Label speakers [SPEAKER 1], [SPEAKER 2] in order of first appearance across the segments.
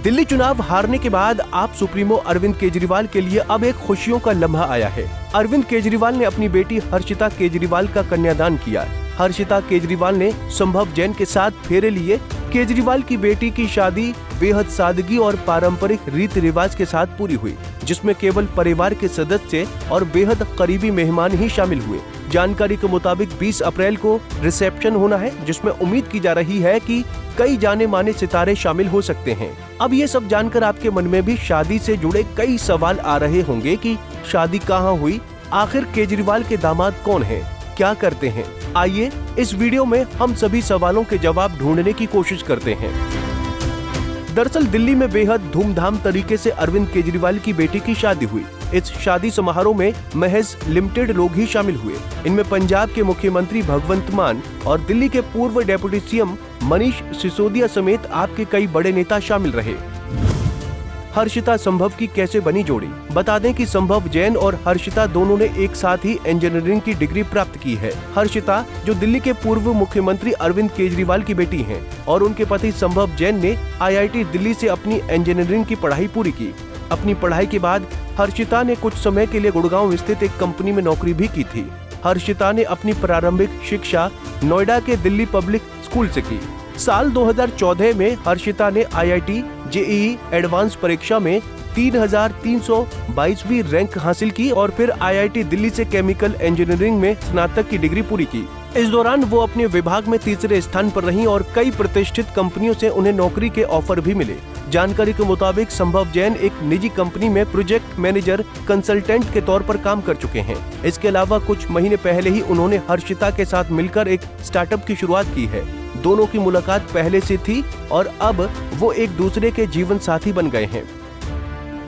[SPEAKER 1] दिल्ली चुनाव हारने के बाद आप सुप्रीमो अरविंद केजरीवाल के लिए अब एक खुशियों का लम्हा आया है। अरविंद केजरीवाल ने अपनी बेटी हर्षिता केजरीवाल का कन्यादान किया। हर्षिता केजरीवाल ने संभव जैन के साथ फेरे लिए। केजरीवाल की बेटी की शादी बेहद सादगी और पारंपरिक रीति रिवाज के साथ पूरी हुई, जिसमें केवल परिवार के सदस्य और बेहद करीबी मेहमान ही शामिल हुए। जानकारी के मुताबिक 20 अप्रैल को रिसेप्शन होना है, जिसमें उम्मीद की जा रही है कि कई जाने माने सितारे शामिल हो सकते हैं। अब ये सब जानकर आपके मन में भी शादी से जुड़े कई सवाल आ रहे होंगे कि शादी कहाँ हुई, आखिर केजरीवाल के दामाद कौन हैं, क्या करते हैं। आइए इस वीडियो में हम सभी सवालों के जवाब ढूंढने की कोशिश करते हैं। दरअसल दिल्ली में बेहद धूमधाम तरीके से अरविंद केजरीवाल की बेटी की शादी हुई। इस शादी समारोह में महज लिमिटेड लोग ही शामिल हुए। इनमें पंजाब के मुख्यमंत्री भगवंत मान और दिल्ली के पूर्व डेप्यूटी सीएम मनीष सिसोदिया समेत आपके कई बड़े नेता शामिल रहे। हर्षिता संभव की कैसे बनी जोड़ी? बता दें कि संभव जैन और हर्षिता दोनों ने एक साथ ही इंजीनियरिंग की डिग्री प्राप्त की है। हर्षिता जो दिल्ली के पूर्व मुख्यमंत्री अरविंद केजरीवाल की बेटी हैं और उनके पति संभव जैन ने IIT दिल्ली से अपनी इंजीनियरिंग की पढ़ाई पूरी की। अपनी पढ़ाई के बाद हर्षिता ने कुछ समय के लिए गुड़गांव स्थित एक कंपनी में नौकरी भी की थी। हर्षिता ने अपनी प्रारंभिक शिक्षा नोएडा के दिल्ली पब्लिक स्कूल से की। साल 2014 में हर्षिता ने IIT JEE एडवांस परीक्षा में 3322वीं रैंक हासिल की और फिर IIT दिल्ली से केमिकल इंजीनियरिंग में स्नातक की डिग्री पूरी की। इस दौरान वो अपने विभाग में तीसरे स्थान पर रहीं और कई प्रतिष्ठित कंपनियों से उन्हें नौकरी के ऑफर भी मिले। जानकारी के मुताबिक संभव जैन एक निजी कंपनी में प्रोजेक्ट मैनेजर कंसल्टेंट के तौर पर काम कर चुके हैं। इसके अलावा कुछ महीने पहले ही उन्होंने हर्षिता के साथ मिलकर एक स्टार्टअप की शुरुआत की है। दोनों की मुलाकात पहले से थी और अब वो एक दूसरे के जीवन साथी बन गए हैं।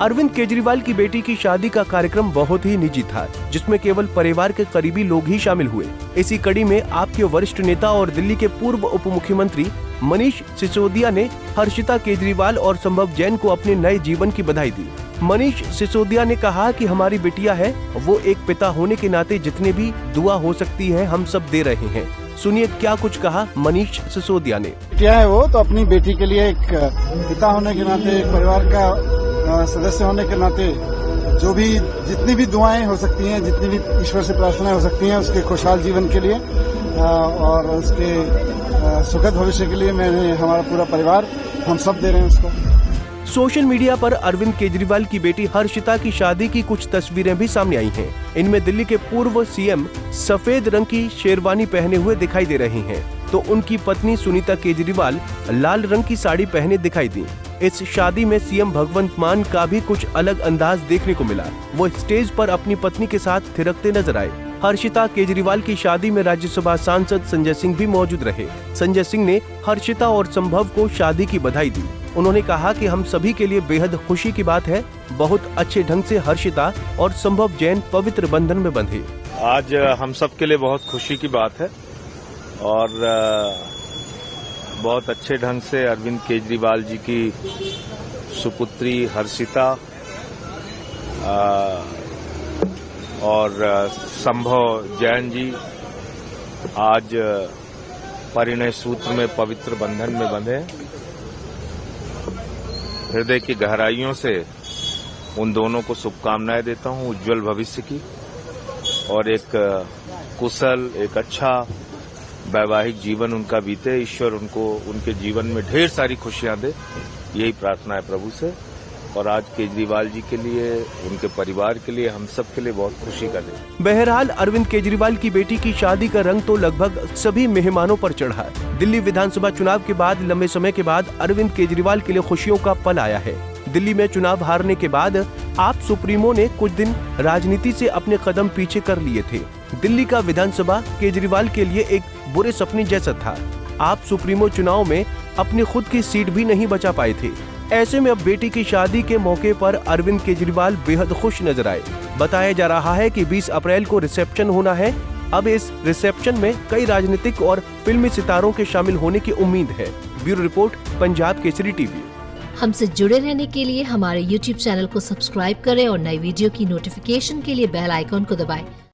[SPEAKER 1] अरविंद केजरीवाल की बेटी की शादी का कार्यक्रम बहुत ही निजी था, जिसमें केवल परिवार के करीबी लोग ही शामिल हुए। इसी कड़ी में आपके वरिष्ठ नेता और दिल्ली के पूर्व उप मुख्यमंत्री मनीष सिसोदिया ने हर्षिता केजरीवाल और संभव जैन को अपने नए जीवन की बधाई दी। मनीष सिसोदिया ने कहा कि हमारी बिटिया है, वो एक पिता होने के नाते जितने भी दुआ हो सकती है हम सब दे रहे हैं। सुनिए क्या कुछ कहा मनीष सिसोदिया ने।
[SPEAKER 2] क्या है वो तो अपनी बेटी के लिए एक पिता होने के नाते, एक परिवार का सदस्य होने के नाते जो भी जितनी भी दुआएं हो सकती हैं, जितनी भी ईश्वर से प्रार्थनाएं हो सकती हैं उसके खुशहाल जीवन के लिए और उसके सुखद भविष्य के लिए मैंने हमारा पूरा परिवार हम सब दे रहे हैं उसको।
[SPEAKER 1] सोशल मीडिया पर अरविंद केजरीवाल की बेटी हर्षिता की शादी की कुछ तस्वीरें भी सामने आई हैं। इनमें दिल्ली के पूर्व सीएम सफेद रंग की शेरवानी पहने हुए दिखाई दे रही हैं, तो उनकी पत्नी सुनीता केजरीवाल लाल रंग की साड़ी पहने दिखाई दी। इस शादी में सीएम भगवंत मान का भी कुछ अलग अंदाज देखने को मिला। वो स्टेज पर अपनी पत्नी के साथ थिरकते नजर आए। हर्षिता केजरीवाल की शादी में राज्यसभा सांसद संजय सिंह भी मौजूद रहे। संजय सिंह ने हर्षिता और संभव को शादी की बधाई दी। उन्होंने कहा कि हम सभी के लिए बेहद खुशी की बात है, बहुत अच्छे ढंग से हर्षिता और संभव जैन पवित्र बंधन में बंधे।
[SPEAKER 3] आज हम सब के लिए बहुत खुशी की बात है और बहुत अच्छे ढंग से अरविंद केजरीवाल जी की सुपुत्री हर्षिता और संभव जैन जी आज परिणय सूत्र में पवित्र बंधन में बंधे। हृदय की गहराइयों से उन दोनों को शुभकामनाएं देता हूं उज्जवल भविष्य की और एक कुशल, एक अच्छा वैवाहिक जीवन उनका बीते। ईश्वर उनको उनके जीवन में ढेर सारी खुशियां दे, यही प्रार्थना है प्रभु से। और आज केजरीवाल जी के लिए, उनके परिवार के लिए, हम सब के लिए बहुत खुशी का दिन।
[SPEAKER 1] बहरहाल अरविंद केजरीवाल की बेटी की शादी का रंग तो लगभग सभी मेहमानों पर चढ़ा। दिल्ली विधानसभा चुनाव के बाद लंबे समय के बाद अरविंद केजरीवाल के लिए खुशियों का पल आया है। दिल्ली में चुनाव हारने के बाद आप सुप्रीमो ने कुछ दिन राजनीति से अपने कदम पीछे कर लिए थे। दिल्ली का विधानसभा केजरीवाल के लिए एक बुरे सपने जैसा था। आप सुप्रीमो चुनाव में अपनी खुद की सीट भी नहीं बचा पाए थे। ऐसे में अब बेटी की शादी के मौके पर अरविंद केजरीवाल बेहद खुश नजर आए। बताया जा रहा है कि 20 अप्रैल को रिसेप्शन होना है। अब इस रिसेप्शन में कई राजनीतिक और फिल्मी सितारों के शामिल होने की उम्मीद है। Bureau report, Punjab Kesari TV.
[SPEAKER 4] हमसे जुड़े रहने के लिए हमारे YouTube चैनल को सब्सक्राइब करें और नई वीडियो की नोटिफिकेशन के लिए बेल आइकॉन को दबाएं।